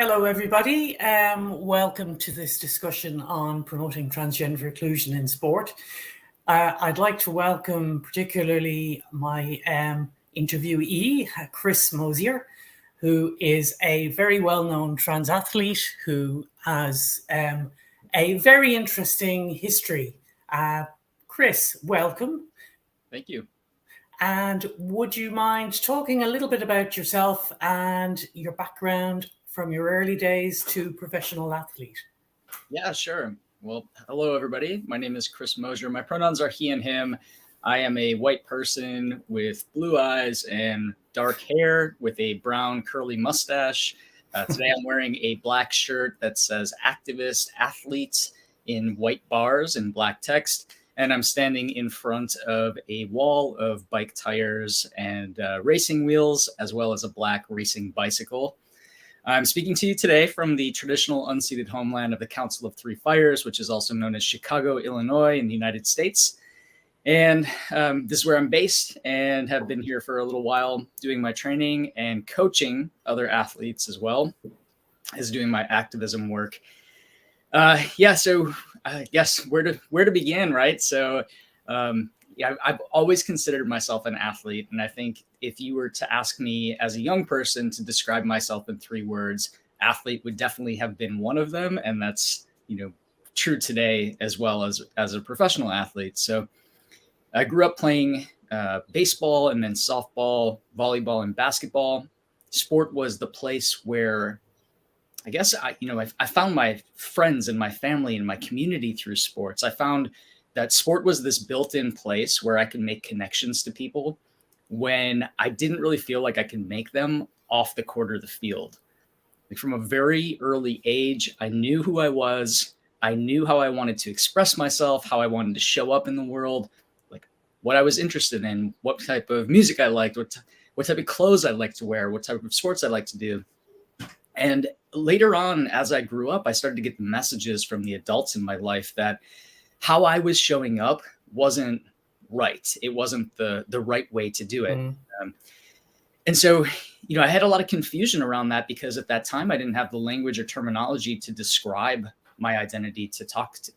Hello, everybody. Welcome to this discussion on promoting transgender inclusion in sport. I'd like to welcome particularly my interviewee, Chris Mosier, who is a very well-known trans athlete who has a very interesting history. Chris, welcome. Thank you. And would you mind talking a little bit about yourself and your background from your early days to professional athlete? Yeah, sure. Well, hello, everybody. My name is Chris Mosier. My pronouns are he and him. I am a white person with blue eyes and dark hair with a brown curly mustache. Today I'm wearing a black shirt that says activist athletes in white bars and black text. And I'm standing in front of a wall of bike tires and racing wheels, as well as a black racing bicycle. I'm speaking to you today from the traditional unceded homeland of the Council of Three Fires, which is also known as Chicago, Illinois, in the United States. And this is where I'm based and have been here for a little while doing my training and coaching other athletes as well as doing my activism work. Yes, where to begin, right? So I've always considered myself an athlete. And I think if you were to ask me as a young person to describe myself in 3 words, athlete would definitely have been one of them. And that's, true today as well as a professional athlete. So I grew up playing baseball and then softball, volleyball, and basketball. Sport was the place where I guess I found my friends and my family and my community through sports. I found that sport was this built-in place where I could make connections to people when I didn't really feel like I could make them off the court or the field. Like from a very early age, I knew who I was. I knew how I wanted to express myself, how I wanted to show up in the world, like what I was interested in, what type of music I liked, what type of clothes I liked to wear, what type of sports I liked to do. And later on, as I grew up, I started to get the messages from the adults in my life that how I was showing up wasn't right. It wasn't the right way to do it. And so, I had a lot of confusion around that because at that time I didn't have the language or terminology to describe my identity, to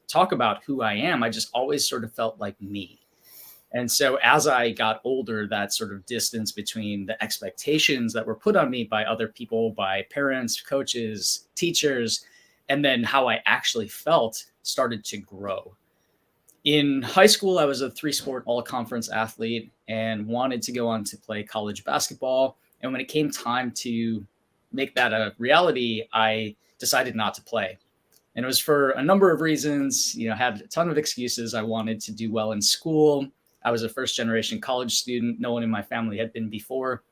talk about who I am. I just always sort of felt like me. And so as I got older, that sort of distance between the expectations that were put on me by other people, by parents, coaches, teachers, and then how I actually felt started to grow. In high school, I was a 3-sport all-conference athlete and wanted to go on to play college basketball. And when it came time to make that a reality, I decided not to play. And it was for a number of reasons. Had a ton of excuses. I wanted to do well in school. I was a first-generation college student. No one in my family had been before.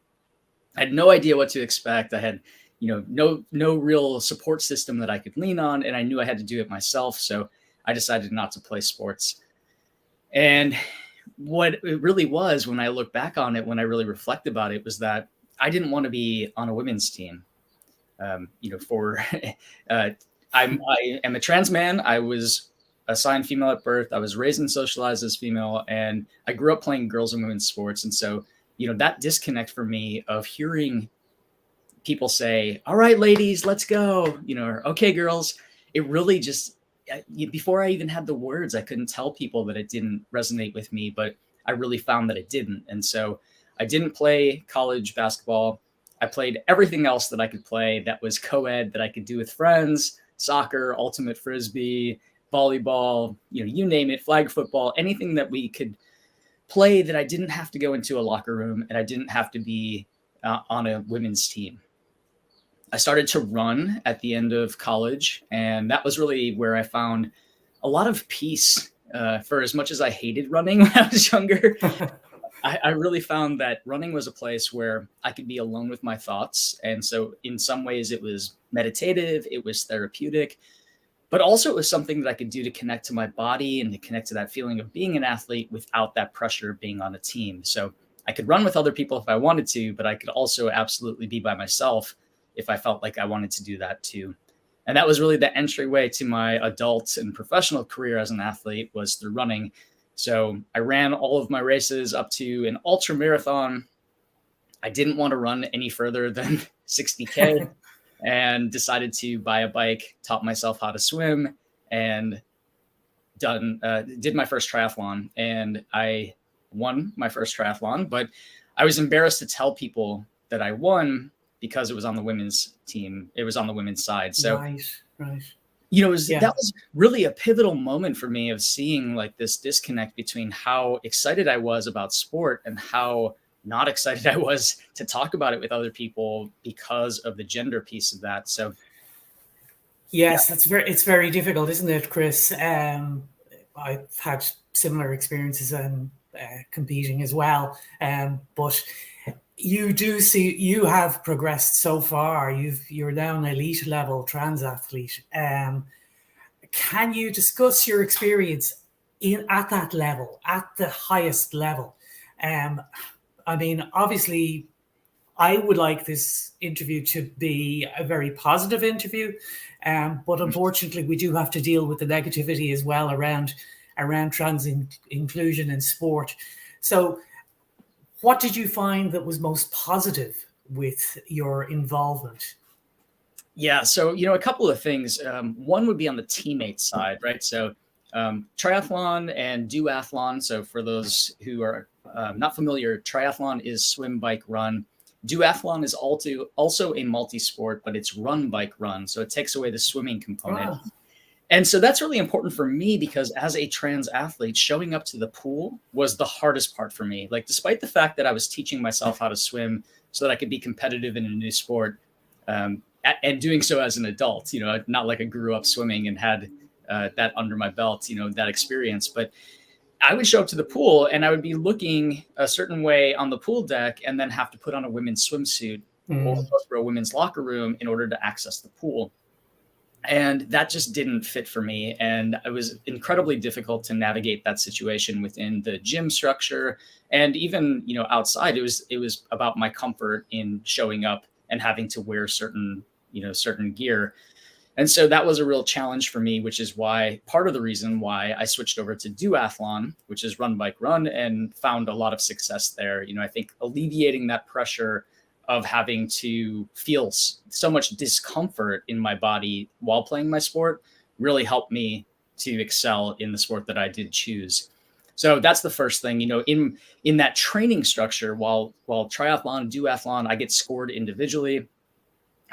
I had no idea what to expect. I had, no real support system that I could lean on, and I knew I had to do it myself. So I decided not to play sports. And what it really was, when I look back on it, when I really reflect about it, was that I didn't want to be on a women's team. I am a trans man. I was assigned female at birth. I was raised and socialized as female, and I grew up playing girls and women's sports. And so, that disconnect for me of hearing people say, "All right, ladies, let's go," or "Okay, girls," it really just, before I even had the words, I couldn't tell people that it didn't resonate with me, but I really found that it didn't. And so I didn't play college basketball. I played everything else that I could play that was co-ed, that I could do with friends: soccer, ultimate frisbee, volleyball, you name it, flag football, anything that we could play that I didn't have to go into a locker room and I didn't have to be on a women's team. I started to run at the end of college, and that was really where I found a lot of peace. For as much as I hated running when I was younger, I really found that running was a place where I could be alone with my thoughts. And so in some ways it was meditative, it was therapeutic, but also it was something that I could do to connect to my body and to connect to that feeling of being an athlete without that pressure of being on a team. So I could run with other people if I wanted to, but I could also absolutely be by myself if I felt like I wanted to do that too. And that was really the entryway to my adult and professional career as an athlete, was through running. So I ran all of my races up to an ultra marathon. I didn't want to run any further than 60K. and decided to buy a bike, taught myself how to swim, and did my first triathlon. And I won my first triathlon, but I was embarrassed to tell people that I won because it was on the women's team. It was on the women's side. So, right. That was really a pivotal moment for me of seeing like this disconnect between how excited I was about sport and how not excited I was to talk about it with other people because of the gender piece of that. So, yes, it's very difficult, isn't it, Chris? I've had similar experiences and competing as well, but you have progressed so far. You're now an elite level trans athlete. Can you discuss your experience at that level, at the highest level? I mean, obviously, I would like this interview to be a very positive interview, but unfortunately, we do have to deal with the negativity as well around trans inclusion in sport. So, what did you find that was most positive with your involvement? Yeah, so a couple of things. One would be on the teammate side, right? So triathlon and duathlon. So for those who are not familiar, triathlon is swim, bike, run. Duathlon is also a multi-sport, but it's run, bike, run. So it takes away the swimming component. Ah. And so that's really important for me because as a trans athlete, showing up to the pool was the hardest part for me. Like, despite the fact that I was teaching myself how to swim so that I could be competitive in a new sport, and doing so as an adult, not like I grew up swimming and had that under my belt, that experience. But I would show up to the pool and I would be looking a certain way on the pool deck and then have to put on a women's swimsuit or go through a women's locker room in order to access the pool. And that just didn't fit for me. And it was incredibly difficult to navigate that situation within the gym structure. And even, outside, it was about my comfort in showing up and having to wear certain gear. And so that was a real challenge for me, which is part of the reason why I switched over to duathlon, which is run, bike, run, and found a lot of success there. I think alleviating that pressure of having to feel so much discomfort in my body while playing my sport really helped me to excel in the sport that I did choose. So that's the first thing, in that training structure, while triathlon, duathlon, I get scored individually.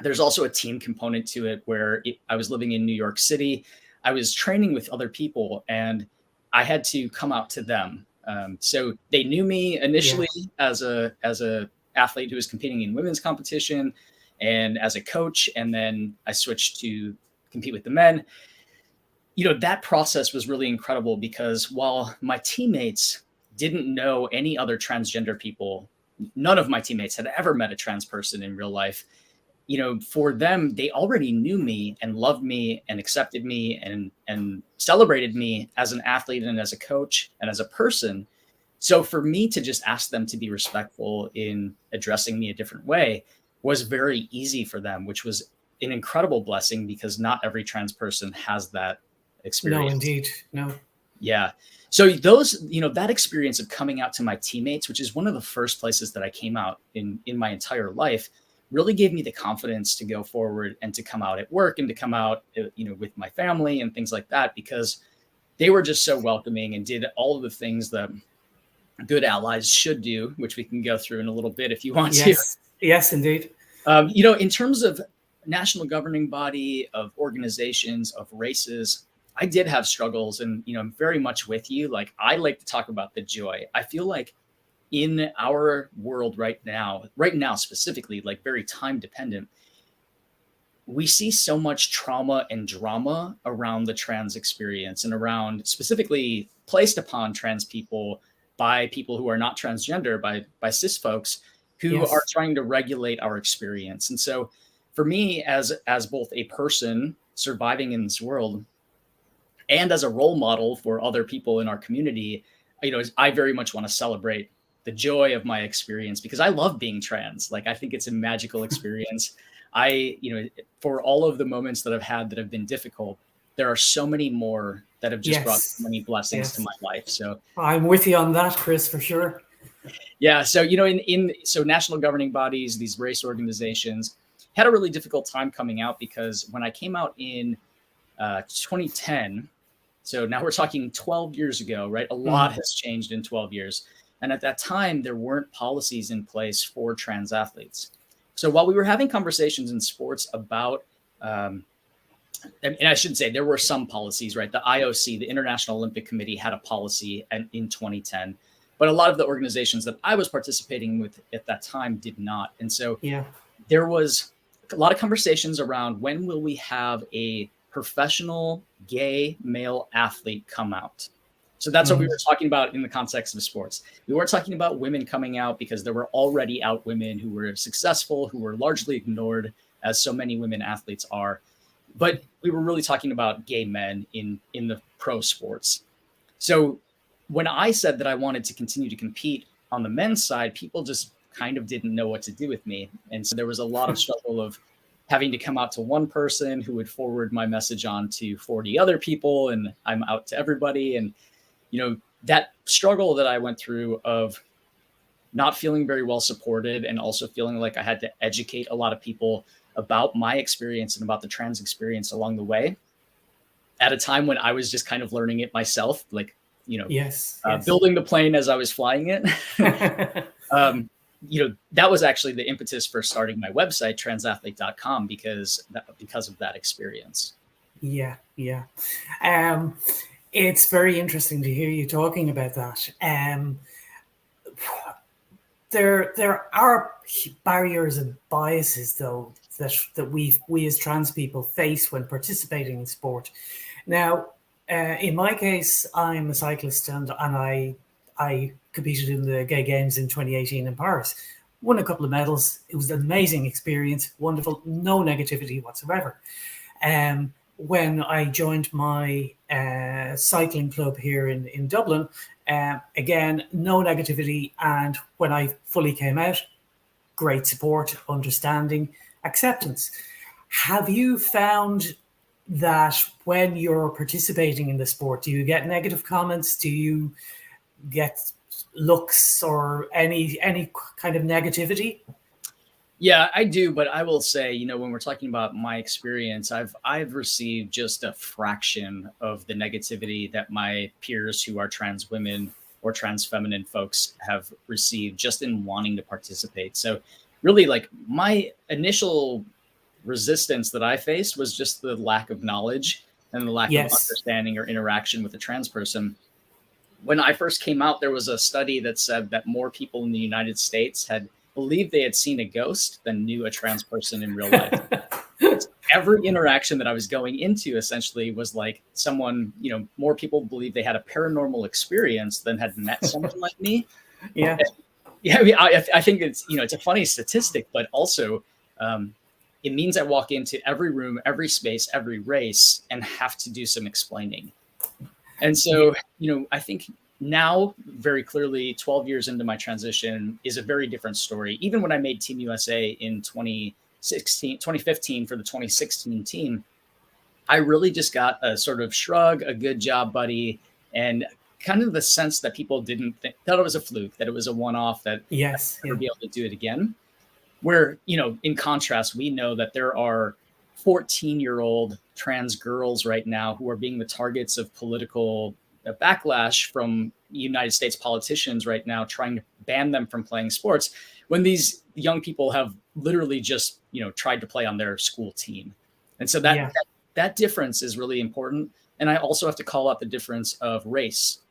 There's also a team component to it where I was living in New York City. I was training with other people and I had to come out to them. So they knew me initially as a athlete who was competing in women's competition and as a coach. And then I switched to compete with the men. That process was really incredible because while my teammates didn't know any other transgender people, none of my teammates had ever met a trans person in real life. For them, they already knew me and loved me and accepted me and celebrated me as an athlete and as a coach and as a person. So for me to just ask them to be respectful in addressing me a different way was very easy for them, which was an incredible blessing because not every trans person has that experience. No, indeed. No. Yeah. So that experience of coming out to my teammates, which is one of the first places that I came out in my entire life, really gave me the confidence to go forward and to come out at work and to come out, with my family and things like that, because they were just so welcoming and did all of the things that good allies should do, which we can go through in a little bit if you want to. Yes, indeed. In terms of national governing body, of organizations, of races, I did have struggles and, I'm very much with you. Like, I like to talk about the joy. I feel like in our world right now specifically, like very time dependent, we see so much trauma and drama around the trans experience and around specifically placed upon trans people by people who are not transgender, by cis folks who are trying to regulate our experience. And so for me, as both a person surviving in this world and as a role model for other people in our community, I very much want to celebrate the joy of my experience because I love being trans. Like, I think it's a magical experience. For all of the moments that I've had that have been difficult, there are so many more that have just brought so many blessings to my life. So I'm with you on that, Chris, for sure. Yeah. So, so national governing bodies, these race organizations, had a really difficult time coming out, because when I came out in 2010, so now we're talking 12 years ago, right? A lot has changed in 12 years. And at that time, there weren't policies in place for trans athletes. So while we were having conversations in sports about, and I should say there were some policies, right? The IOC, the International Olympic Committee, had a policy in 2010, but a lot of the organizations that I was participating with at that time did not. And so there was a lot of conversations around, when will we have a professional gay male athlete come out? So that's what we were talking about in the context of sports. We weren't talking about women coming out, because there were already out women who were successful, who were largely ignored, as so many women athletes are. But we were really talking about gay men in the pro sports. So when I said that I wanted to continue to compete on the men's side, people just kind of didn't know what to do with me. And so there was a lot of struggle of having to come out to one person who would forward my message on to 40 other people, and I'm out to everybody. And that struggle that I went through of not feeling very well supported, and also feeling like I had to educate a lot of people about my experience and about the trans experience along the way, at a time when I was just kind of learning it myself, like, building the plane as I was flying it. That was actually the impetus for starting my website, transathlete.com, because of that experience. Yeah. It's very interesting to hear you talking about that. There are barriers and biases, though, that we as trans people face when participating in sport. Now, in my case, I'm a cyclist, and I competed in the Gay Games in 2018 in Paris. Won a couple of medals. It was an amazing experience, wonderful, no negativity whatsoever. When I joined my cycling club here in Dublin, again, no negativity. And when I fully came out, great support, understanding, acceptance. Have you found that when you're participating in the sport, do you get negative comments? Do you get looks or any kind of negativity? Yeah, I do. But I will say, when we're talking about my experience, I've received just a fraction of the negativity that my peers who are trans women or trans feminine folks have received just in wanting to participate. So really, like, my initial resistance that I faced was just the lack of knowledge and the lack of understanding or interaction with a trans person. When I first came out, there was a study that said that more people in the United States had believed they had seen a ghost than knew a trans person in real life. Every interaction that I was going into essentially was like someone, more people believed they had a paranormal experience than had met someone like me. Yeah. I mean, I think it's, it's a funny statistic, but also it means I walk into every room, every space, every race, and have to do some explaining. And so, I think now, very clearly, 12 years into my transition is a very different story. Even when I made Team USA in 2015 for the 2016 team, I really just got a sort of shrug, a good job, buddy, and kind of the sense that people didn't thought it was a fluke, that it was a one-off, that I'd never be able to do it again. Where, in contrast, we know that there are 14-year-old trans girls right now who are being the targets of political backlash from United States politicians right now, trying to ban them from playing sports, when these young people have literally just, tried to play on their school team. And so that difference is really important. And I also have to call out the difference of race.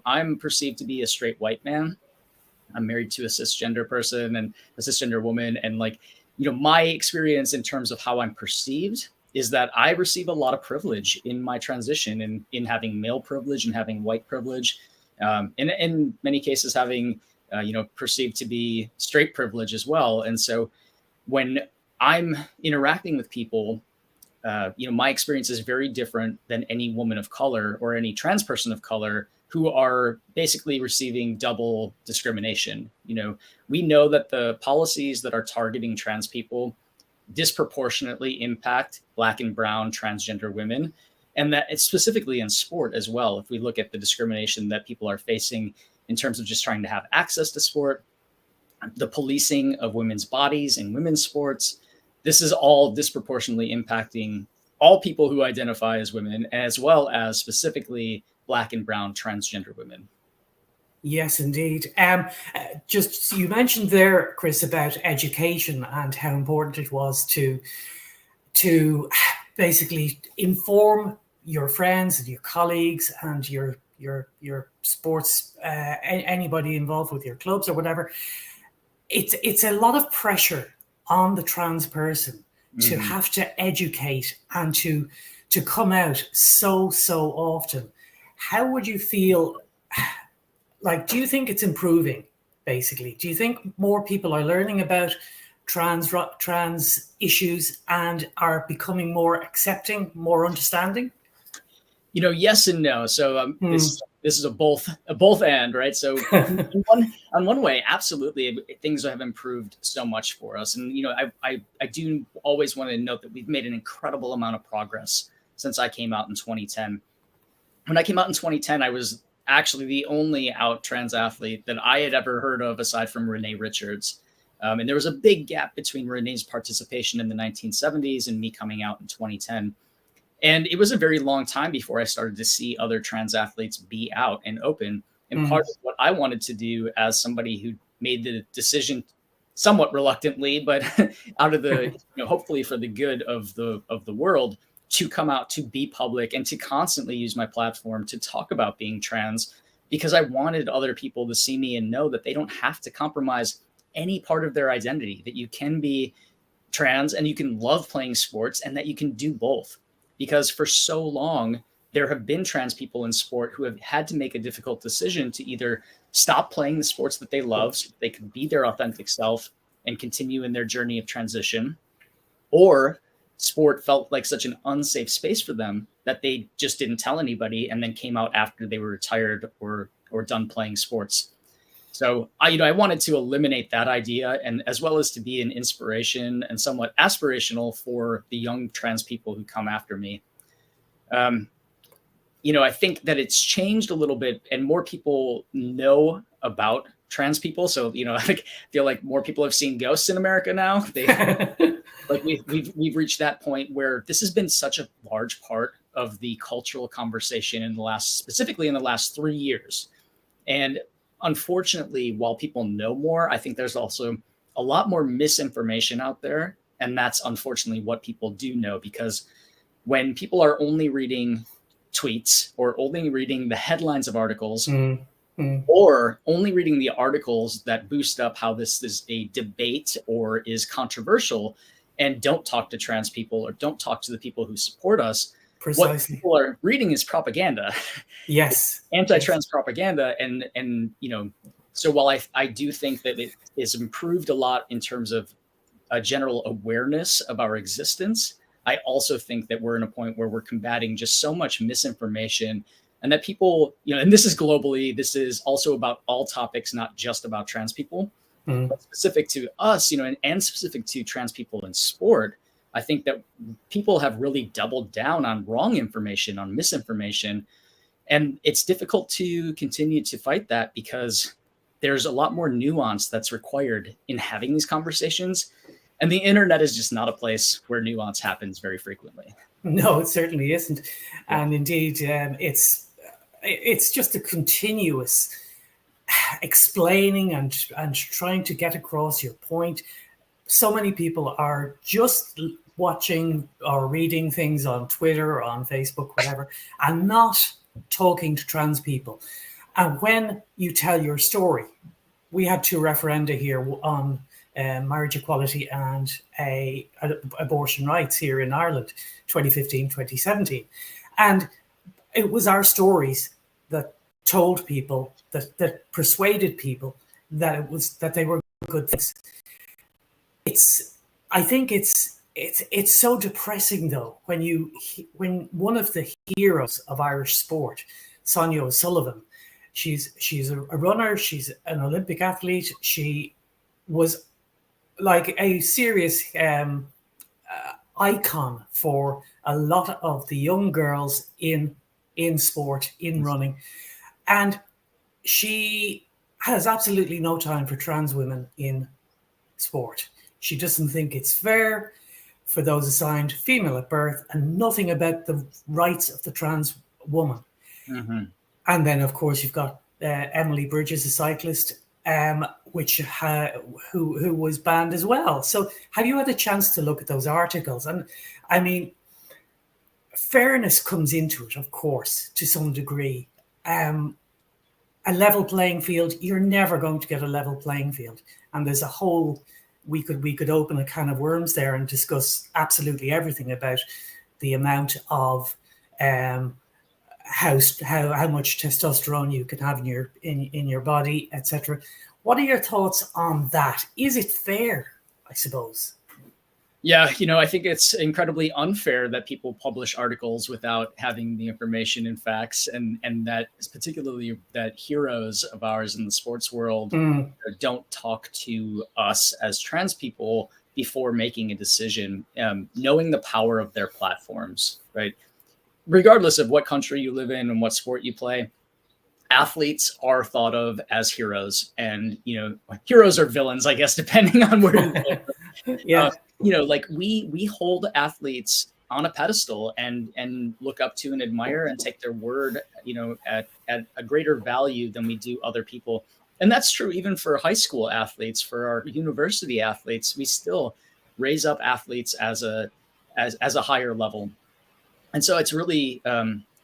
I'm perceived to be a straight white man. I'm married to a cisgender person and a cisgender woman. And my experience in terms of how I'm perceived is that I receive a lot of privilege in my transition, and in having male privilege and having white privilege, and in many cases having, perceived to be straight privilege as well. And so when I'm interacting with people, my experience is very different than any woman of color or any trans person of color who are basically receiving double discrimination. We know that the policies that are targeting trans people disproportionately impact Black and brown transgender women, and that it's specifically in sport as well. If we look at the discrimination that people are facing in terms of just trying to have access to sport, the policing of women's bodies in women's sports, this is all disproportionately impacting all people who identify as women, as well as specifically Black and brown transgender women. Yes, indeed. Just you mentioned there, Chris, about education and how important it was to basically inform your friends and your colleagues and your sports, anybody involved with your clubs or whatever. It's a lot of pressure on the trans person to have to educate and to come out so often. How would you feel? Like, do you think it's improving, basically? Do you think more people are learning about trans issues and are becoming more accepting, more understanding? Yes and no. So this is a both and, right? So on one way, absolutely, things have improved so much for us. And, I do always want to note that we've made an incredible amount of progress since I came out in 2010. When I came out in 2010, I was actually the only out trans athlete that I had ever heard of aside from Renee Richards. And there was a big gap between Renee's participation in the 1970s and me coming out in 2010. And it was a very long time before I started to see other trans athletes be out and open. And part of what I wanted to do as somebody who made the decision somewhat reluctantly, but out of the, hopefully for the good of the world, to come out, to be public, and to constantly use my platform to talk about being trans, because I wanted other people to see me and know that they don't have to compromise any part of their identity, that you can be trans and you can love playing sports and that you can do both. Because for so long, there have been trans people in sport who have had to make a difficult decision to either stop playing the sports that they love so they can be their authentic self and continue in their journey of transition, or sport felt like such an unsafe space for them that they just didn't tell anybody and then came out after they were retired or done playing sports. So I wanted to eliminate that idea, and as well as to be an inspiration and somewhat aspirational for the young trans people who come after me. I think that it's changed a little bit and more people know about trans people. So, I feel like more people have seen ghosts in America now. Like we've reached that point where this has been such a large part of the cultural conversation specifically in the last 3 years. And unfortunately, while people know more, I think there's also a lot more misinformation out there. And that's unfortunately what people do know, because when people are only reading tweets or only reading the headlines of articles, or only reading the articles that boost up how this is a debate or is controversial, and don't talk to trans people or don't talk to the people who support us. Precisely. What people are reading is propaganda. Yes. Anti-trans propaganda. And so while I do think that it is improved a lot in terms of a general awareness of our existence, I also think that we're in a point where we're combating just so much misinformation, and that people, and this is globally, this is also about all topics, not just about trans people. But specific to us, and specific to trans people in sport, I think that people have really doubled down on wrong information, on misinformation. And it's difficult to continue to fight that because there's a lot more nuance that's required in having these conversations. And the internet is just not a place where nuance happens very frequently. No, it certainly isn't. Yeah. And indeed, it's just a continuous explaining and trying to get across your point. So many people are just watching or reading things on Twitter or on Facebook, whatever, and not talking to trans people. And when you tell your story, we had 2 referenda here on marriage equality and abortion rights here in Ireland, 2015, 2017. And it was our stories that told people, that persuaded people that they were good things. I think it's so depressing though when one of the heroes of Irish sport, Sanyo Sullivan, she's a runner, she's an Olympic athlete, she was like a serious icon for a lot of the young girls in sport, in running, and she has absolutely no time for trans women in sport. She doesn't think it's fair. for those assigned female at birth, and nothing about the rights of the trans woman. Mm-hmm. And then, of course, you've got Emily Bridges, a cyclist, who was banned as well. So have you had a chance to look at those articles? And I mean, fairness comes into it, of course, to some degree. A level playing field, you're never going to get a level playing field. And there's a whole, we could open a can of worms there and discuss absolutely everything about the amount of how much testosterone you can have in your body, etc. What are your thoughts on that? Is it fair, I suppose? Yeah, I think it's incredibly unfair that people publish articles without having the information and facts, and that is particularly that heroes of ours in the sports world don't talk to us as trans people before making a decision, knowing the power of their platforms, right? Regardless of what country you live in and what sport you play, athletes are thought of as heroes, and heroes or villains, I guess, depending on where you live. Yeah. Like we hold athletes on a pedestal and look up to and admire and take their word, at a greater value than we do other people. And that's true even for high school athletes, for our university athletes. We still raise up athletes as a higher level. And so it's really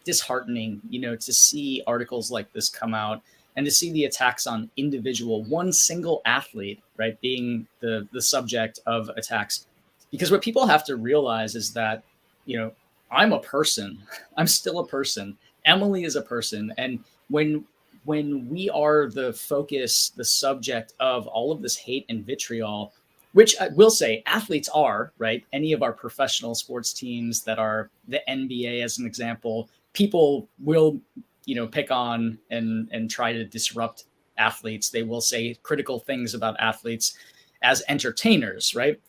disheartening, to see articles like this come out and to see the attacks on one single athlete, right, being the subject of attacks. Because what people have to realize is that, I'm a person. I'm still a person. Emily is a person. And when we are the focus, the subject of all of this hate and vitriol, which I will say athletes are, right? Any of our professional sports teams that are the NBA, as an example, people will, pick on and try to disrupt athletes. They will say critical things about athletes as entertainers, right?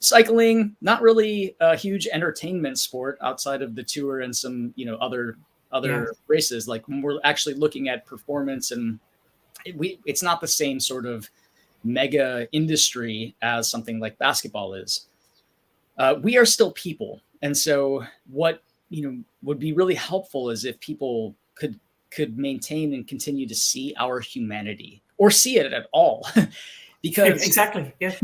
Cycling, not really a huge entertainment sport outside of the Tour and some, other races. Like when we're actually looking at performance, and it's not the same sort of mega industry as something like basketball is. We are still people. And so what, would be really helpful is if people could maintain and continue to see our humanity, or see it at all. Because exactly, yeah.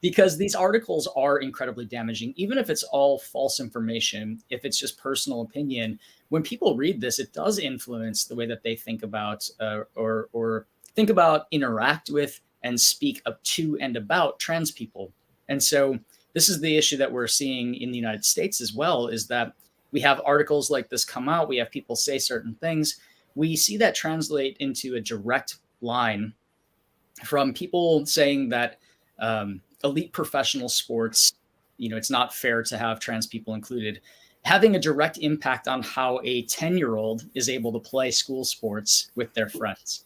Because these articles are incredibly damaging, even if it's all false information, if it's just personal opinion. When people read this, it does influence the way that they think about or think about, interact with, and speak up to and about trans people. And so this is the issue that we're seeing in the United States as well, is that we have articles like this come out, we have people say certain things. We see that translate into a direct line from people saying that elite professional sports, it's not fair to have trans people included, having a direct impact on how a 10-year-old is able to play school sports with their friends.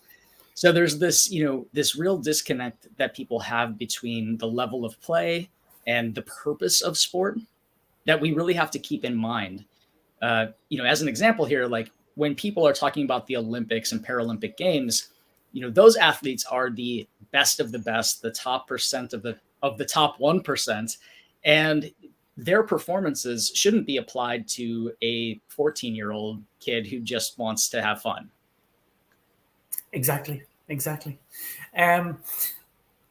So there's this, this real disconnect that people have between the level of play and the purpose of sport that we really have to keep in mind. As an example here, like when people are talking about the Olympics and Paralympic Games, those athletes are the best of the best, the top percent of the top 1%, and their performances shouldn't be applied to a 14-year-old kid who just wants to have fun. Exactly.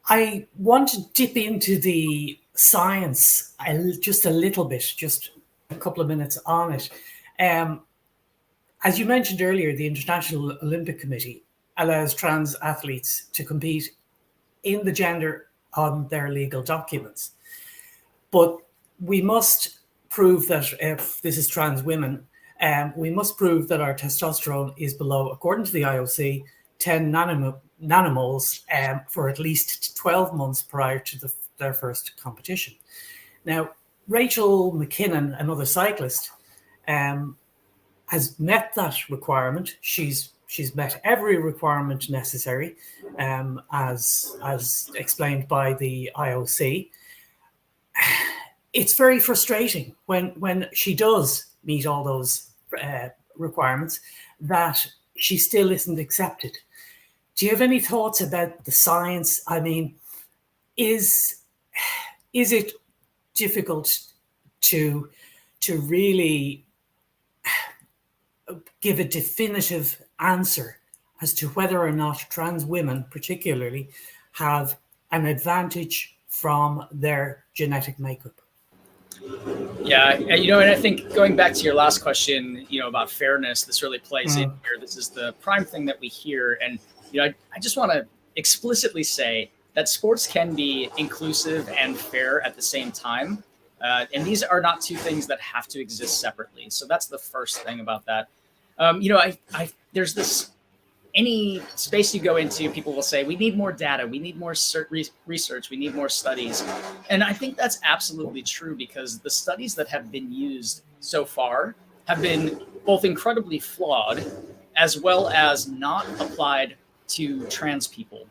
I want to dip into the science just a little bit, just a couple of minutes on it. As you mentioned earlier, the International Olympic Committee allows trans athletes to compete in the gender on their legal documents. But we must prove that if this is trans women, we must prove that our testosterone is below, according to the IOC, 10 nanomoles for at least 12 months prior to their first competition. Now, Rachel McKinnon, another cyclist, has met that requirement. She's met every requirement necessary, as explained by the IOC. It's very frustrating when she does meet all those requirements that she still isn't accepted. Do you have any thoughts about the science? I mean, is it difficult to really give a definitive answer as to whether or not trans women particularly have an advantage from their genetic makeup. Yeah, and I think going back to your last question, about fairness, this really plays in here. This is the prime thing that we hear. And, I just want to explicitly say that sports can be inclusive and fair at the same time. And these are not two things that have to exist separately. So that's the first thing about that. There's this, any space you go into, people will say, we need more data, we need more research, we need more studies. And I think that's absolutely true, because the studies that have been used so far have been both incredibly flawed as well as not applied to trans people.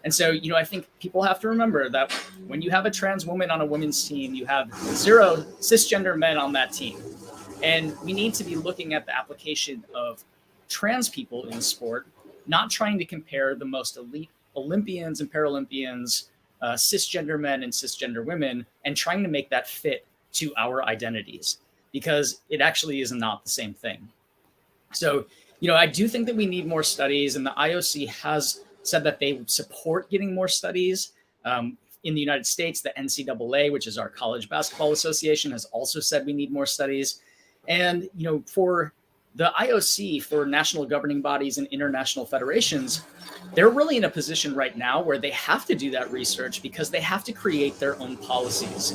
And so, I think people have to remember that when you have a trans woman on a women's team, you have 0 cisgender men on that team. And we need to be looking at the application of trans people in sport, not trying to compare the most elite Olympians and Paralympians, cisgender men and cisgender women, and trying to make that fit to our identities, because it actually is not the same thing. So, I do think that we need more studies, and the IOC has said that they support getting more studies. In the United States, the NCAA, which is our College Basketball Association, has also said we need more studies. And, for the IOC, for national governing bodies and international federations, they're really in a position right now where they have to do that research, because they have to create their own policies.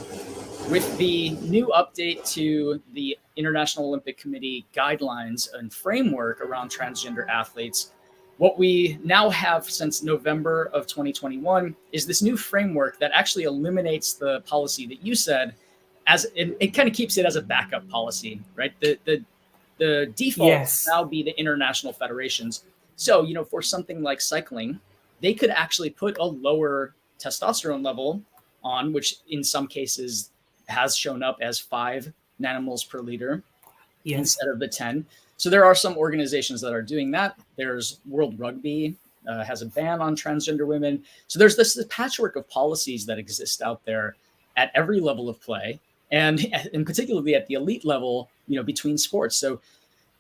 With the new update to the International Olympic Committee guidelines and framework around transgender athletes, what we now have since November of 2021 is this new framework that actually eliminates the policy that you said, as it kind of keeps it as a backup policy, right? The default will now be the international federations. So, for something like cycling, they could actually put a lower testosterone level on, which in some cases has shown up as 5 nanomoles per liter instead of the 10. So there are some organizations that are doing that. There's World Rugby has a ban on transgender women. So there's this patchwork of policies that exist out there at every level of play, and particularly at the elite level, between sports. So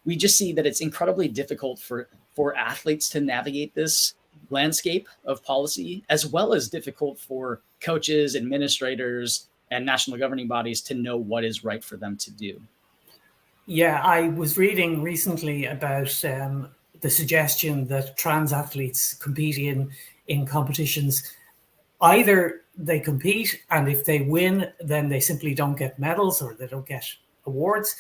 we just see that it's incredibly difficult for athletes to navigate this landscape of policy, as well as difficult for coaches, administrators, and national governing bodies to know what is right for them to do. Yeah, I was reading recently about the suggestion that trans athletes compete in competitions. Either they compete, and if they win, then they simply don't get medals or they don't get awards,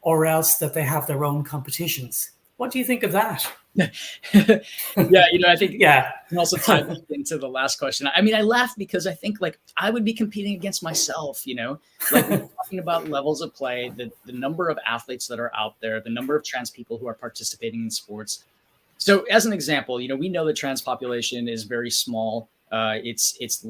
or else that they have their own competitions. What do you think of that? Yeah, I think and also tie into the last question. I mean, I laugh because I think I would be competing against myself, we're talking about levels of play, the number of athletes that are out there, the number of trans people who are participating in sports. So as an example, we know the trans population is very small. It's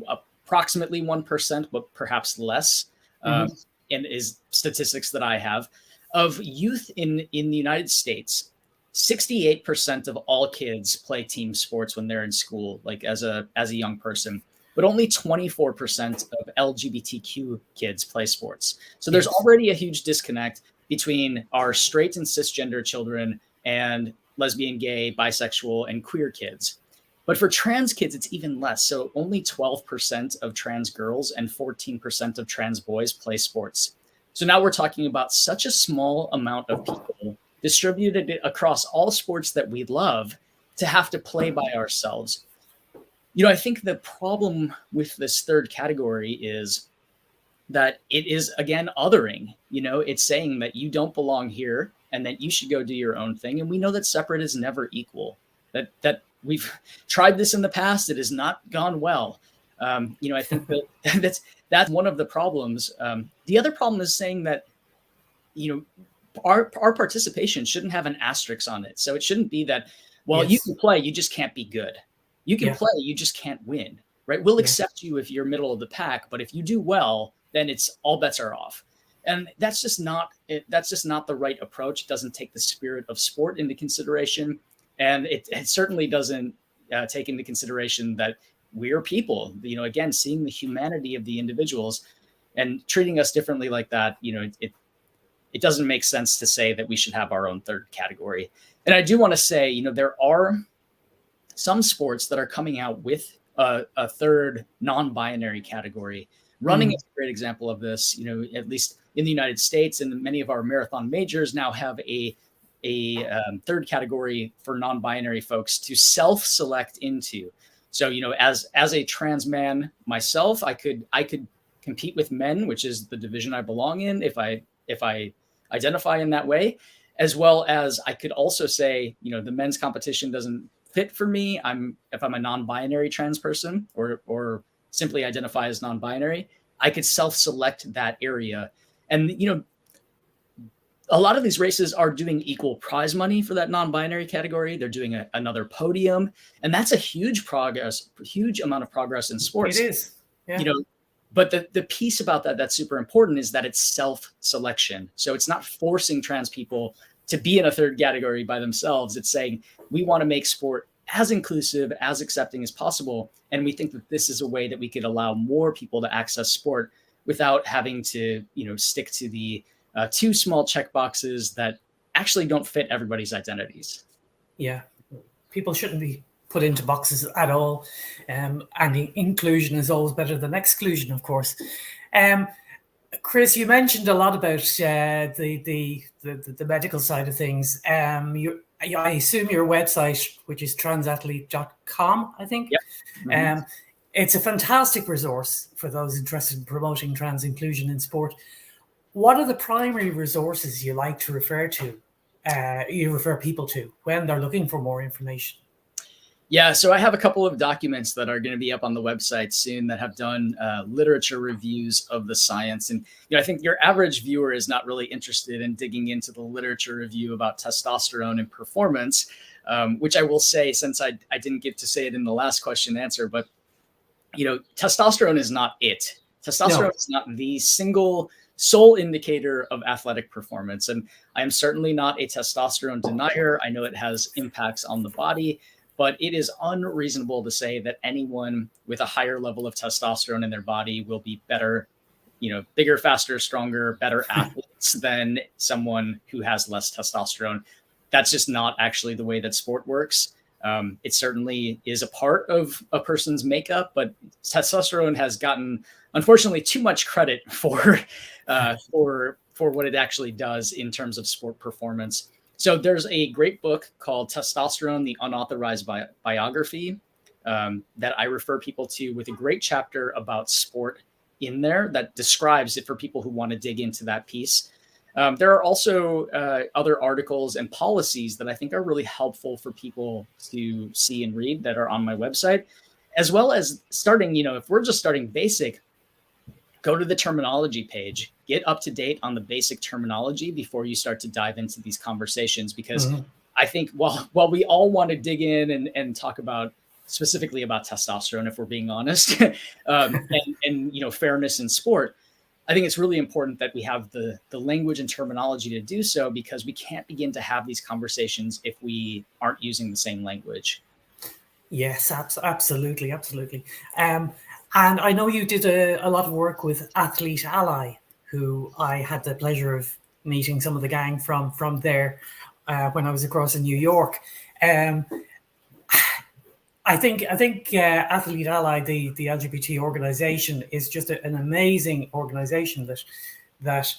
approximately 1%, but perhaps less, and is statistics that I have of youth in the United States. 68% of all kids play team sports when they're in school, as a young person, but only 24% of LGBTQ kids play sports. So there's already a huge disconnect between our straight and cisgender children and lesbian, gay, bisexual, and queer kids. But for trans kids, it's even less. So only 12% of trans girls and 14% of trans boys play sports. So now we're talking about such a small amount of people distributed across all sports that we love to have to play by ourselves. I think the problem with this third category is that it is, again, othering. It's saying that you don't belong here and that you should go do your own thing. And we know that separate is never equal, that we've tried this in the past. It has not gone well. I think that's one of the problems. The other problem is saying that, our participation shouldn't have an asterisk on it. So it shouldn't be that, you can play, you just can't be good. You can play, you just can't win, right? We'll accept you if you're middle of the pack, but if you do well, then it's all bets are off. And that's just not the right approach. It doesn't take the spirit of sport into consideration. And it certainly doesn't take into consideration that we're people, again, seeing the humanity of the individuals. And treating us differently like that, it doesn't make sense to say that we should have our own third category. And I do want to say, there are some sports that are coming out with a third non-binary category. Running is a great example of this. At least in the United States, and many of our marathon majors now have a third category for non-binary folks to self-select into. So, as a trans man myself, I could compete with men, which is the division I belong in, if I identify in that way, as well as I could also say, the men's competition doesn't fit for me. If I'm a non-binary trans person or simply identify as non-binary, I could self-select that area. And, a lot of these races are doing equal prize money for that non-binary category. They're doing another podium, and that's a huge amount of progress in sports. It is, yeah. But the piece about that's super important is that it's self-selection. So it's not forcing trans people to be in a third category by themselves. It's saying we want to make sport as inclusive, as accepting as possible, and we think that this is a way that we could allow more people to access sport without having to, stick to the two small check boxes that actually don't fit everybody's identities. Yeah, people shouldn't be put into boxes at all, and inclusion is always better than exclusion, of course. Chris, you mentioned a lot about the medical side of things. I assume your website, which is transathlete.com, I think. Yep. Mm-hmm. It's a fantastic resource for those interested in promoting trans inclusion in sport. What are the primary resources you like to refer people to when they're looking for more information? Yeah, so I have a couple of documents that are going to be up on the website soon that have done literature reviews of the science. And I think your average viewer is not really interested in digging into the literature review about testosterone and performance, which I will say, since I didn't get to say it in the last question and answer, but testosterone is not it. Testosterone is not the sole indicator of athletic performance. And I am certainly not a testosterone denier. I know it has impacts on the body, but it is unreasonable to say that anyone with a higher level of testosterone in their body will be better, bigger, faster, stronger, better athletes than someone who has less testosterone. That's just not actually the way that sport works. It certainly is a part of a person's makeup, but testosterone has gotten, unfortunately, too much credit for what it actually does in terms of sport performance. So there's a great book called Testosterone, the Unauthorized Biography that I refer people to, with a great chapter about sport in there that describes it for people who want to dig into that piece. There are also other articles and policies that I think are really helpful for people to see and read that are on my website, as well as starting, if we're just starting basic, go to the terminology page, get up to date on the basic terminology before you start to dive into these conversations. Because I think while we all want to dig in and talk about specifically about testosterone, if we're being honest, and fairness in sport, I think it's really important that we have the language and terminology to do so, because we can't begin to have these conversations if we aren't using the same language. Yes, absolutely. And I know you did a lot of work with Athlete Ally, who I had the pleasure of meeting some of the gang from there when I was across in New York. I think Athlete Ally, the LGBT organization, is just an amazing organization that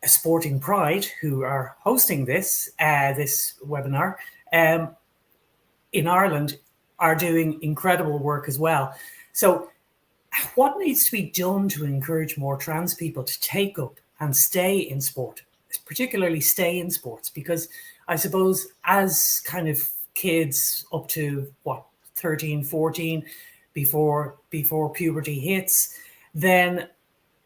Sporting Pride, who are hosting this webinar in Ireland, are doing incredible work as well. So what needs to be done to encourage more trans people to take up and stay in sport, particularly stay in sports? Because I suppose as kind of kids up to 13, 14, before puberty hits, then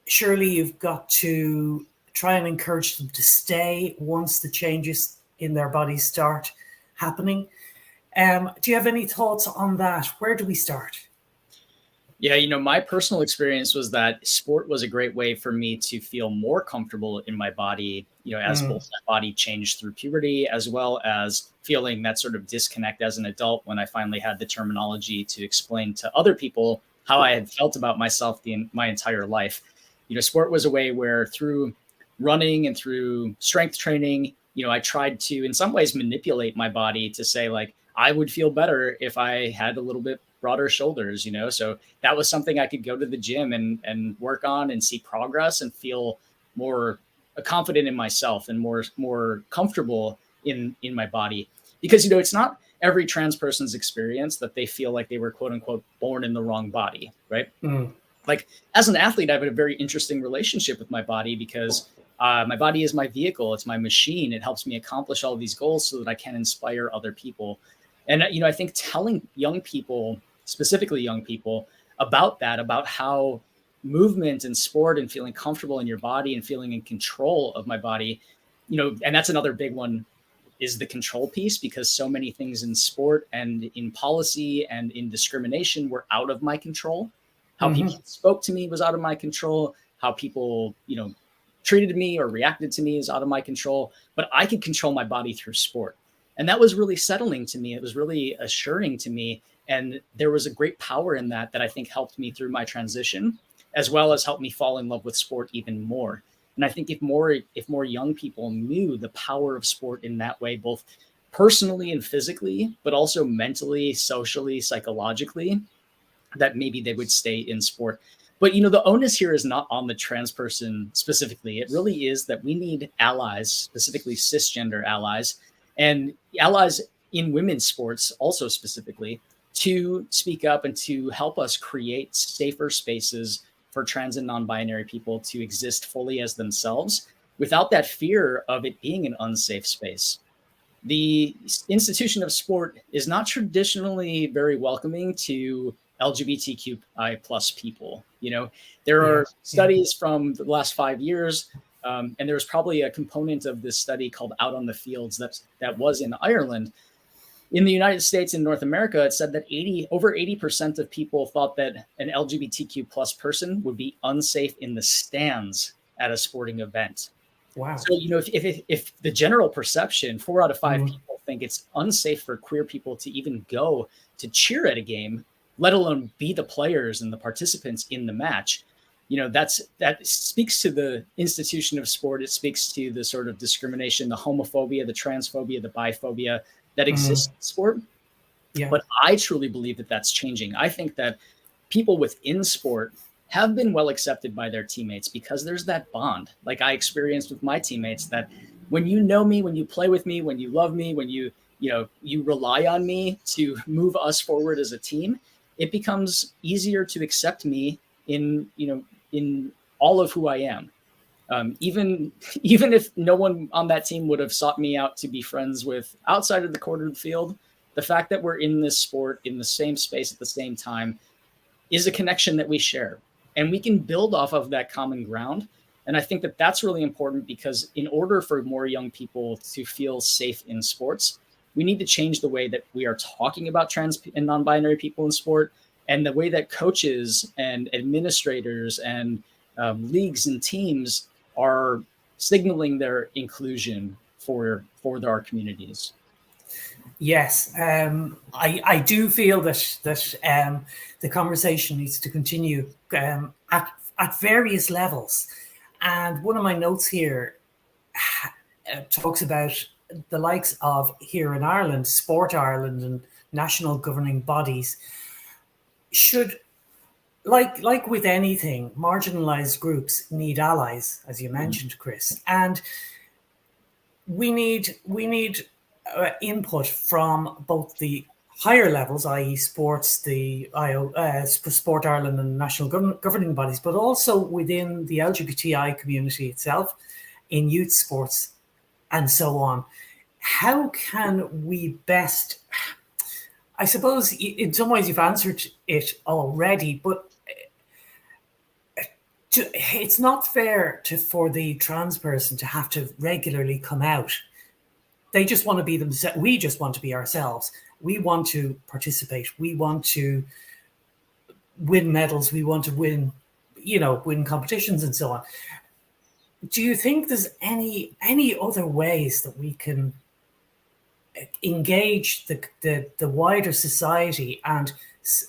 surely you've got to try and encourage them to stay once the changes in their bodies start happening. Do you have any thoughts on that? Where do we start? Yeah, my personal experience was that sport was a great way for me to feel more comfortable in my body, as both my body changed through puberty, as well as feeling that sort of disconnect as an adult when I finally had the terminology to explain to other people how I had felt about myself my entire life. sport was a way where through running and through strength training, I tried to in some ways manipulate my body to say like I would feel better if I had a little bit broader shoulders, so that was something I could go to the gym and work on and see progress and feel more confident in myself and more comfortable in my body. Because it's not every trans person's experience that they feel like they were quote unquote born in the wrong body, right? Like as an athlete, I have a very interesting relationship with my body because my body is my vehicle. It's my machine. It helps me accomplish all these goals so that I can inspire other people. And, I think telling young people, specifically young people, about how movement and sport and feeling comfortable in your body and feeling in control of my body, and that's another big one, is the control piece, because so many things in sport and in policy and in discrimination were out of my control. How people spoke to me was out of my control. How people, treated me or reacted to me is out of my control, but I could control my body through sport. And that was really settling to me. It was really assuring to me. And there was a great power in that I think helped me through my transition, as well as helped me fall in love with sport even more. And I think if more young people knew the power of sport in that way, both personally and physically, but also mentally, socially, psychologically, that maybe they would stay in sport. But, the onus here is not on the trans person specifically. It really is that we need allies, specifically cisgender allies, and allies in women's sports also specifically, to speak up and to help us create safer spaces for trans and non-binary people to exist fully as themselves without that fear of it being an unsafe space. The institution of sport is not traditionally very welcoming to LGBTQI plus people. There are studies from the last 5 years, and there was probably a component of this study called Out on the Fields that was in Ireland. In the United States and North America, it said that over 80% of people thought that an LGBTQ plus person would be unsafe in the stands at a sporting event. Wow. So, if the general perception, 4 out of 5 people think it's unsafe for queer people to even go to cheer at a game, let alone be the players and the participants in the match, that speaks to the institution of sport. It speaks to the sort of discrimination, the homophobia, the transphobia, the biphobia that exists in sport. Yeah. But I truly believe that that's changing. I think that people within sport have been well accepted by their teammates because there's that bond, like I experienced with my teammates, that when you know me, when you play with me, when you love me, when you rely on me to move us forward as a team, it becomes easier to accept me in all of who I am. Even if no one on that team would have sought me out to be friends with outside of the court of the field, the fact that we're in this sport, in the same space at the same time, is a connection that we share. And we can build off of that common ground. And I think that that's really important, because in order for more young people to feel safe in sports, we need to change the way that we are talking about trans and non-binary people in sport, and the way that coaches and administrators and leagues and teams are signaling their inclusion for our communities. Yes, I do feel that the conversation needs to continue at various levels. And one of my notes here talks about the likes of, here in Ireland, Sport Ireland and national governing bodies should, like with anything, marginalized groups need allies, as you mentioned, Chris, and we need input from both the higher levels, i.e. sports, the Sport Ireland and national governing bodies, but also within the LGBTI community itself, in youth sports and so on. How can we best, I suppose in some ways you've answered it already, but it's not fair for the trans person to have to regularly come out. They just want to be themselves. We just want to be ourselves. We want to participate. We want to win medals. We want to win competitions and so on. Do you think there's any other ways that we can engage the wider society and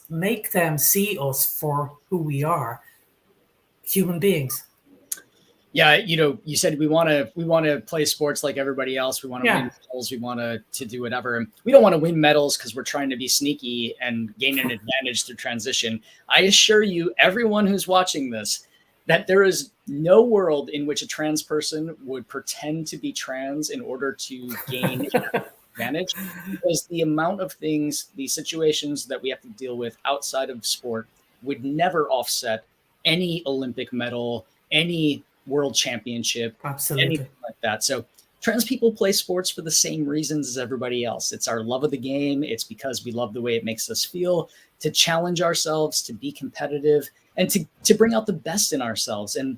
make them see us for who we are, human beings? Yeah, you said we want to play sports like everybody else. We want to Yeah. win medals. We want to do whatever. And we don't want to win medals because we're trying to be sneaky and gain an advantage through transition. I assure you, everyone who's watching this, that there is no world in which a trans person would pretend to be trans in order to gain advantage, because the amount of things, the situations that we have to deal with outside of sport would never offset any Olympic medal, any world championship, Absolutely. anything like that. So trans people play sports for the same reasons as everybody else. It's our love of the game. It's because we love the way it makes us feel, to challenge ourselves, to be competitive, and to bring out the best in ourselves. And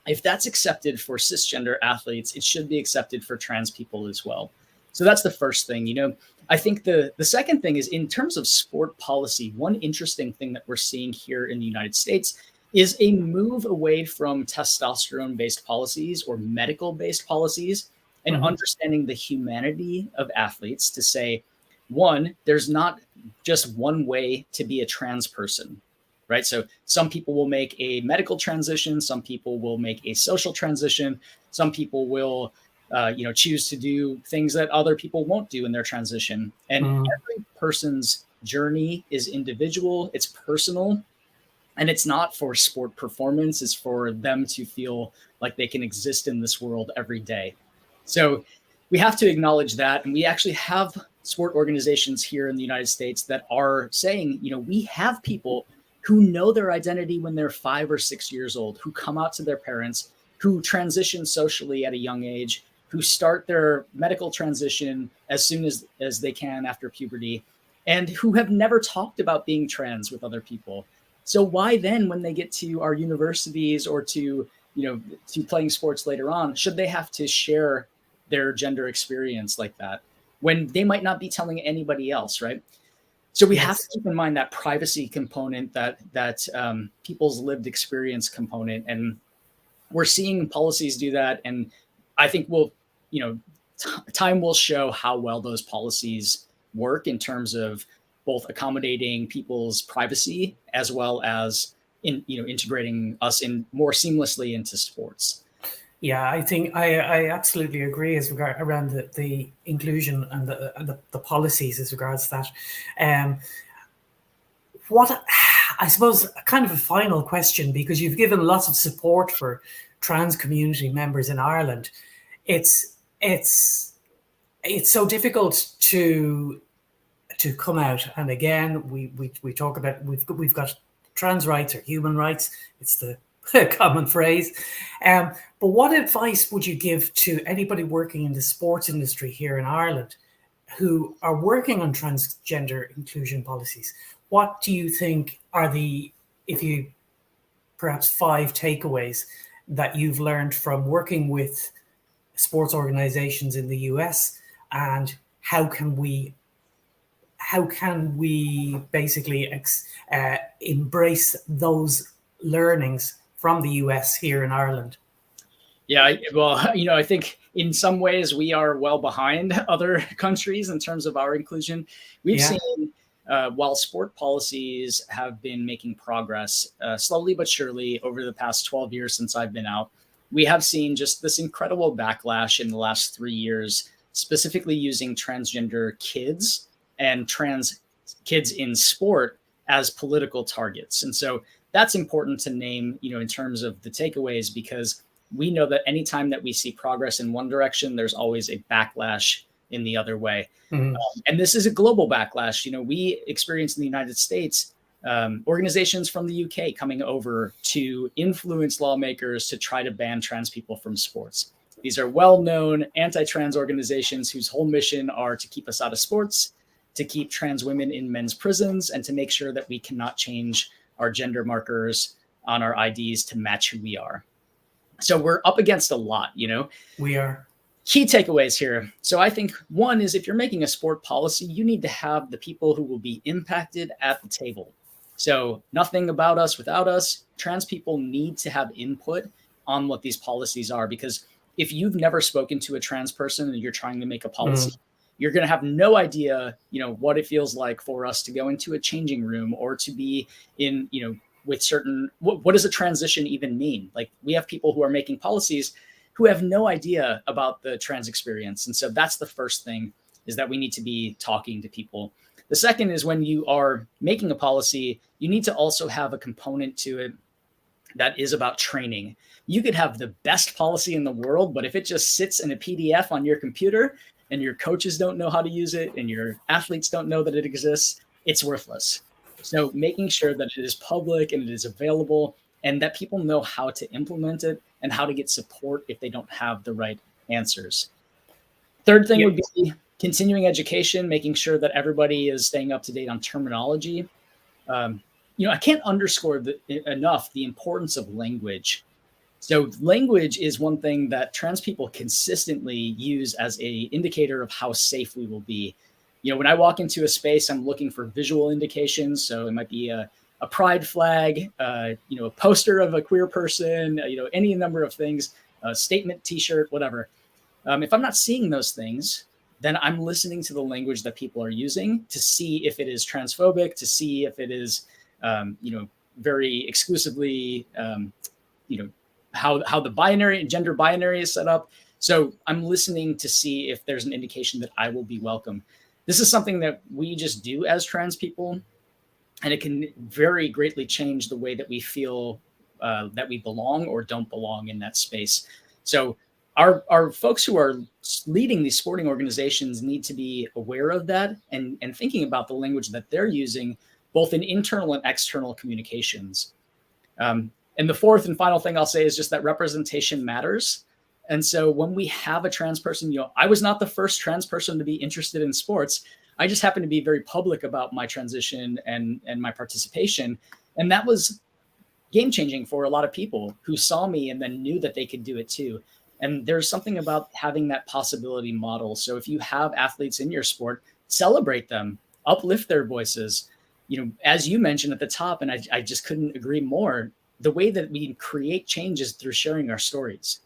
if that's accepted for cisgender athletes, it should be accepted for trans people as well. So that's the first thing. I think the second thing is, in terms of sport policy, one interesting thing that we're seeing here in the United States is a move away from testosterone-based policies or medical-based policies, and understanding the humanity of athletes, to say, one, there's not just one way to be a trans person, right? So some people will make a medical transition, some people will make a social transition, some people will choose to do things that other people won't do in their transition. And every person's journey is individual, it's personal, and it's not for sport performance. It's for them to feel like they can exist in this world every day. So we have to acknowledge that. And we actually have sport organizations here in the United States that are saying, we have people who know their identity when they're 5 or 6 years old, who come out to their parents, who transition socially at a young age, who start their medical transition as soon as they can after puberty, and who have never talked about being trans with other people. So why then, when they get to our universities or to playing sports later on, should they have to share their gender experience like that when they might not be telling anybody else, right? So we have to keep in mind that privacy component, that people's lived experience component, and we're seeing policies do that. And I think time will show how well those policies work in terms of both accommodating people's privacy as well as integrating us in more seamlessly into sports. Yeah, I think I absolutely agree as regard around the inclusion and the policies as regards that. What I suppose kind of a final question, because you've given lots of support for trans community members in Ireland. It's so difficult to come out, and again we talk about we've got trans rights or human rights. It's the common phrase. But what advice would you give to anybody working in the sports industry here in Ireland who are working on transgender inclusion policies? What do you think are perhaps 5 takeaways that you've learned from working with sports organizations in the US, and how can we basically embrace those learnings from the US here in Ireland? Yeah, well, I think in some ways we are well behind other countries in terms of our inclusion. We've seen, while sport policies have been making progress slowly but surely over the past 12 years since I've been out, we have seen just this incredible backlash in the last 3 years, specifically using transgender kids and trans kids in sport as political targets. And so that's important to name, in terms of the takeaways, because we know that anytime that we see progress in one direction, there's always a backlash in the other way. And this is a global backlash. We experience in the United States organizations from the UK coming over to influence lawmakers to try to ban trans people from sports. These are well-known anti-trans organizations whose whole mission are to keep us out of sports, to keep trans women in men's prisons, and to make sure that we cannot change our gender markers on our IDs to match who we are. So we're up against a lot, We are. Key takeaways here. So I think one is, if you're making a sport policy, you need to have the people who will be impacted at the table. So nothing about us without us. Trans people need to have input on what these policies are, because if you've never spoken to a trans person and you're trying to make a policy, you're going to have no idea, what it feels like for us to go into a changing room or to be in, with certain, what does a transition even mean? Like, we have people who are making policies who have no idea about the trans experience. And so that's the first thing, is that we need to be talking to people. The second is, when you are making a policy, you need to also have a component to it that is about training. You could have the best policy in the world, but if it just sits in a PDF on your computer and your coaches don't know how to use it and your athletes don't know that it exists, it's worthless. So making sure that it is public and it is available, and that people know how to implement it and how to get support if they don't have the right answers. Third thing would be continuing education, making sure that everybody is staying up to date on terminology. I can't underscore enough the importance of language. So language is one thing that trans people consistently use as an indicator of how safe we will be. When I walk into a space, I'm looking for visual indications. So it might be a pride flag, a poster of a queer person, any number of things, a statement, T-shirt, whatever. If I'm not seeing those things, then I'm listening to the language that people are using to see if it is transphobic, to see if it is, very exclusively, how the gender binary is set up. So I'm listening to see if there's an indication that I will be welcome. This is something that we just do as trans people, and it can very greatly change the way that we feel that we belong or don't belong in that space. So our folks who are leading these sporting organizations need to be aware of that and thinking about the language that they're using, both in internal and external communications. And the fourth and final thing I'll say is just that representation matters. And so when we have a trans person, I was not the first trans person to be interested in sports. I just happened to be very public about my transition and my participation. And that was game changing for a lot of people who saw me and then knew that they could do it too. And there's something about having that possibility model. So if you have athletes in your sport, celebrate them, uplift their voices. As you mentioned at the top, and I just couldn't agree more, the way that we create change is through sharing our stories.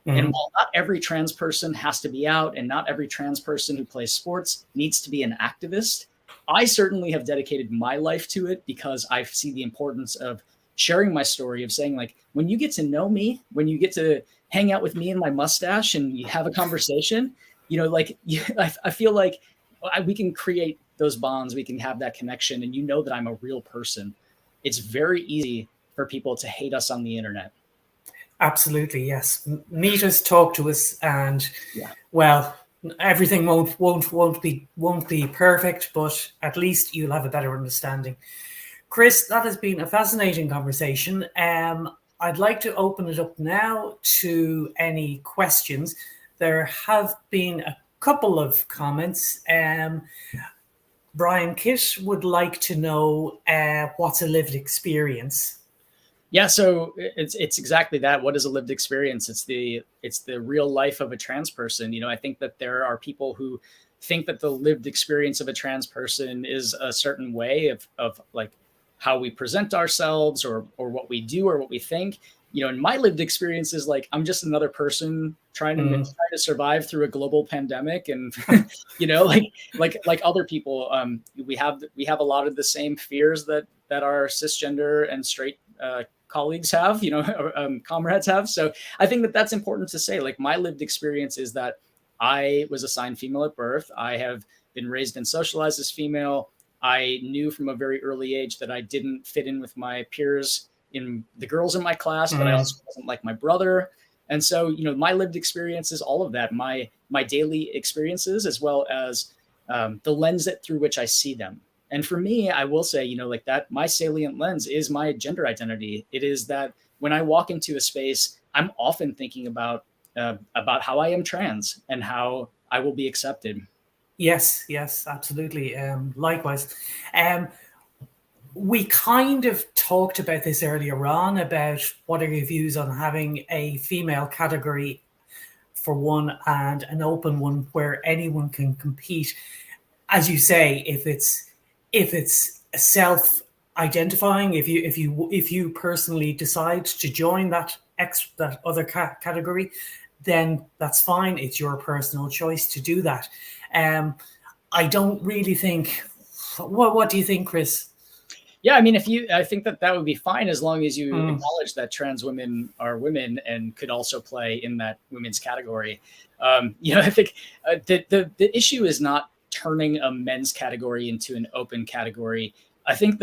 Mm-hmm. And while not every trans person has to be out, and not every trans person who plays sports needs to be an activist, I certainly have dedicated my life to it because I see the importance of sharing my story, of saying, like, when you get to know me, when you get to hang out with me and my mustache and you have a conversation, I feel like we can create those bonds, we can have that connection, and that I'm a real person. It's very easy for people to hate us on the internet. Absolutely, yes. Meet us, talk to us, and well, everything won't be perfect, but at least you'll have a better understanding. Chris, that has been a fascinating conversation. I'd like to open it up now to any questions. There have been a couple of comments. Brian Kitt would like to know what's a lived experience. Yeah, so it's exactly that. What is a lived experience? It's the real life of a trans person. I think that there are people who think that the lived experience of a trans person is a certain way of like how we present ourselves or what we do or what we think. And my lived experience is like, I'm just another person trying to survive through a global pandemic. And, like other people, we have a lot of the same fears that our cisgender and straight colleagues have, comrades have. So I think that that's important to say. Like, my lived experience is that I was assigned female at birth. I have been raised and socialized as female. I knew from a very early age that I didn't fit in with my peers, in the girls in my class, but I also wasn't like my brother. And so, my lived experience is all of that, my daily experiences, as well as the lens through which I see them. And for me, I will say, like that, my salient lens is my gender identity. It is that when I walk into a space, I'm often thinking about how I am trans and how I will be accepted. Yes, absolutely. Likewise. We kind of talked about this earlier on, about what are your views on having a female category for one and an open one where anyone can compete. As you say, if it's self-identifying, if you personally decide to join that other category, then that's fine. It's your personal choice to do that. I don't really think. What do you think, Chris? Yeah, I mean, I think that would be fine as long as you acknowledge that trans women are women and could also play in that women's category. I think the issue is not turning a men's category into an open category. I think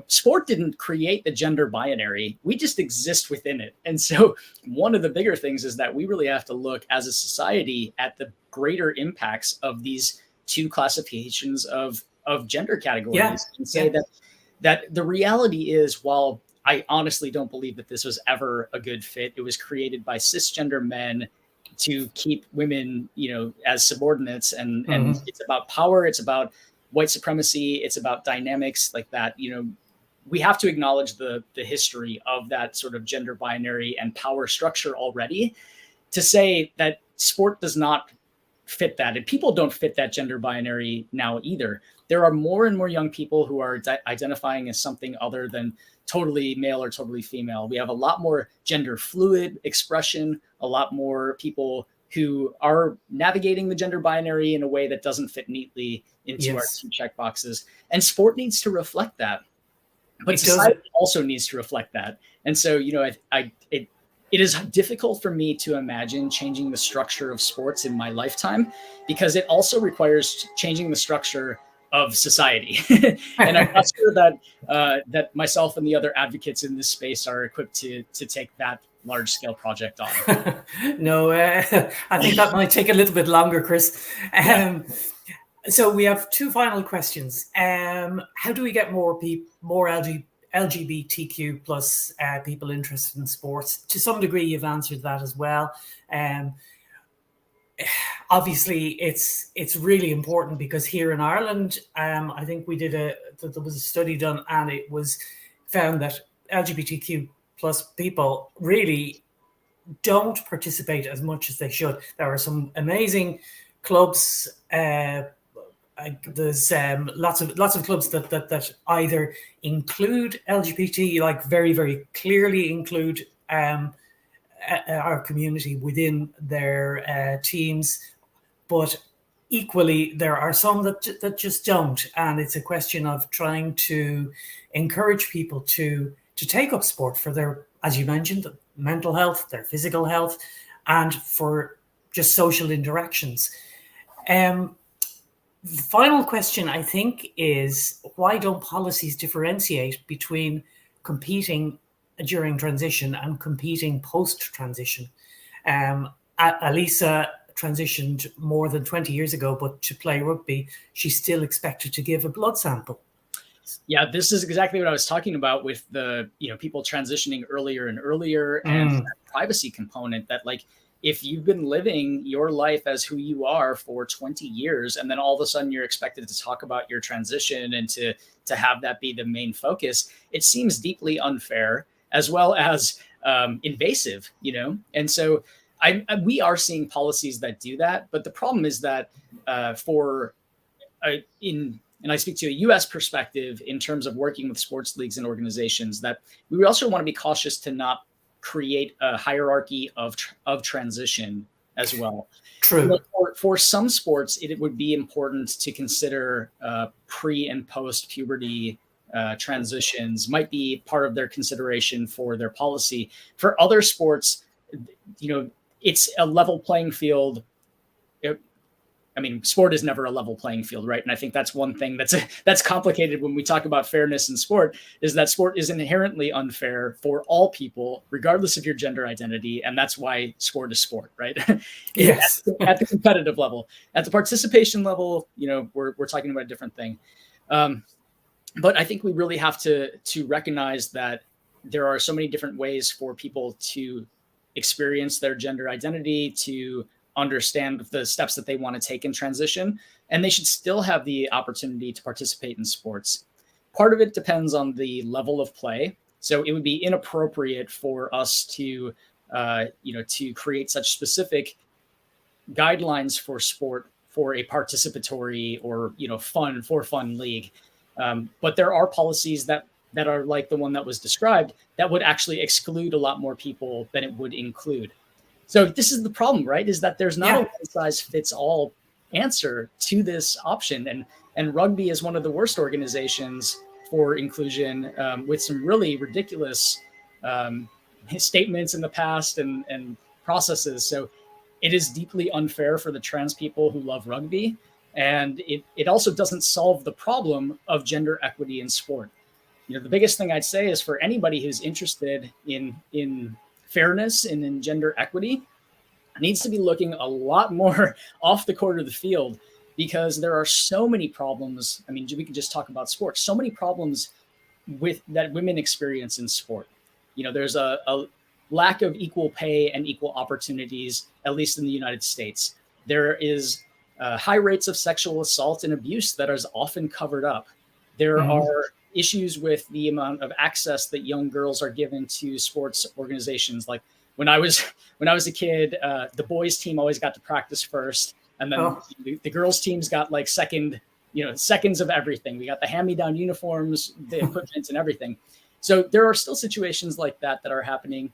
sport didn't create the gender binary. We just exist within it. And so one of the bigger things is that we really have to look as a society at the greater impacts of these two classifications of gender categories and say that the reality is, while I honestly don't believe that this was ever a good fit, it was created by cisgender men to keep women, as subordinates. And it's about power. It's about white supremacy. It's about dynamics like that. We have to acknowledge the history of that sort of gender binary and power structure already to say that sport does not fit that. And people don't fit that gender binary now either. There are more and more young people who are identifying as something other than totally male or totally female. We have a lot more gender fluid expression, a lot more people who are navigating the gender binary in a way that doesn't fit neatly into our two check boxes. And sport needs to reflect that. But society also needs to reflect that. And so, it is difficult for me to imagine changing the structure of sports in my lifetime, because it also requires changing the structure of society. And I'm not sure that myself and the other advocates in this space are equipped to take that large scale project on. No, I think that might take a little bit longer, Chris. So we have two final questions. How do we get more LGBTQ plus people interested in sports? To some degree, you've answered that as well. Obviously, it's really important because here in Ireland, I think there was a study done, and it was found that LGBTQ plus people really don't participate as much as they should. There are some amazing clubs. There's lots of clubs that either include LGBT, like very, very clearly include our community within their teams, but equally there are some that just don't, and it's a question of trying to encourage people to take up sport for their, as you mentioned, mental health, their physical health, and for just social interactions. The final question, I think, is why don't policies differentiate between competing during transition and competing post-transition? Alisa transitioned more than 20 years ago, but to play rugby, she's still expected to give a blood sample. Yeah, this is exactly what I was talking about with the people transitioning earlier and earlier, and that privacy component that, like, if you've been living your life as who you are for 20 years, and then all of a sudden you're expected to talk about your transition and to have that be the main focus, it seems deeply unfair as well as invasive, And so we are seeing policies that do that. But the problem is that and I speak to a US perspective in terms of working with sports leagues and organizations, that we also want to be cautious to not create a hierarchy of transition as well. True. For some sports, it would be important to consider pre and post puberty transitions might be part of their consideration for their policy. For other sports, it's a level playing field. Sport is never a level playing field, right? And I think that's one thing that's complicated when we talk about fairness in sport, is that sport is inherently unfair for all people, regardless of your gender identity. And that's why sport is sport, right? Yes. At the competitive level. At the participation level, we're talking about a different thing. But I think we really have to recognize that there are so many different ways for people to experience their gender identity, to understand the steps that they want to take in transition, and they should still have the opportunity to participate in sports. Part of it depends on the level of play. So it would be inappropriate for us to create such specific guidelines for sport for a participatory or, fun league. But there are policies that are like the one that was described that would actually exclude a lot more people than it would include. So this is the problem, right? Is that there's not a one-size-fits-all answer to this option. And rugby is one of the worst organizations for inclusion with some really ridiculous statements in the past and processes. So it is deeply unfair for the trans people who love rugby. And it also doesn't solve the problem of gender equity in sport. You know, the biggest thing I'd say is for anybody who's interested in fairness and in gender equity, needs to be looking a lot more off the court of the field, because there are so many problems. I mean, we could just talk about sports. So many problems with that women experience in sport. You know, there's a lack of equal pay and equal opportunities, at least in the United States. There is high rates of sexual assault and abuse that is often covered up. There are issues with the amount of access that young girls are given to sports organizations. Like when I was a kid, the boys team always got to practice first, and then the girls teams got like seconds of everything. We got the hand-me-down uniforms, the equipment, and everything. So there are still situations like that are happening.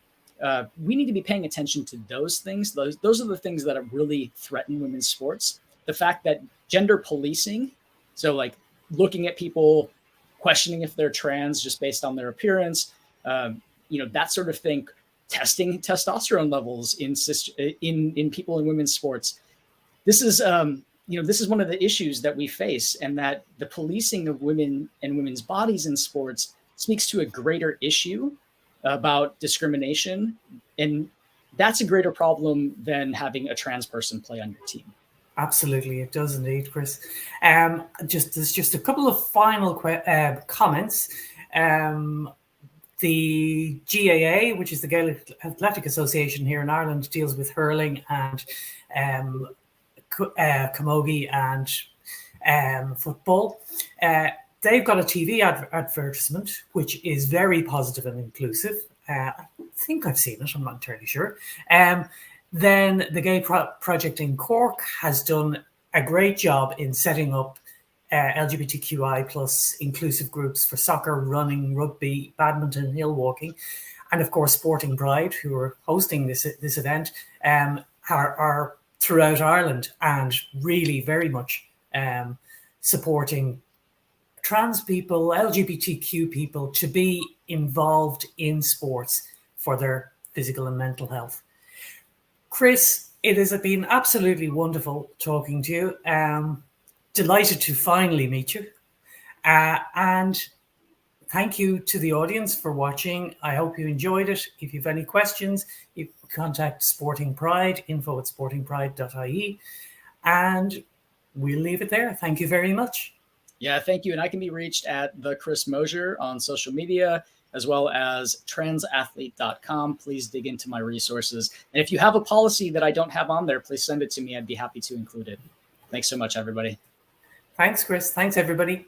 We need to be paying attention to those things. Those are the things that really threaten women's sports. The fact that gender policing, so like looking at people, questioning if they're trans just based on their appearance, that sort of thing, testing testosterone levels in people in women's sports. This is one of the issues that we face, and that the policing of women and women's bodies in sports speaks to a greater issue about discrimination. And that's a greater problem than having a trans person play on your team. Absolutely, it does indeed, Chris. There's just a couple of final comments. The GAA, which is the Gaelic Athletic Association here in Ireland, deals with hurling and camogie and football. They've got a TV advertisement, which is very positive and inclusive. I think I've seen it, I'm not entirely sure. Then the Gay Project in Cork has done a great job in setting up LGBTQI plus inclusive groups for soccer, running, rugby, badminton, hill walking, and of course Sporting Pride, who are hosting this event, are throughout Ireland and really very much supporting trans people, LGBTQ people to be involved in sports for their physical and mental health. Chris, it has been absolutely wonderful talking to you. Delighted to finally meet you. And thank you to the audience for watching. I hope you enjoyed it. If you have any questions, you can contact Sporting Pride, info@sportingpride.ie. And we'll leave it there. Thank you very much. Yeah, thank you. And I can be reached at the Chris Mosier on social media, as well as transathlete.com. Please dig into my resources. And if you have a policy that I don't have on there, please send it to me. I'd be happy to include it. Thanks so much, everybody. Thanks, Chris. Thanks, everybody.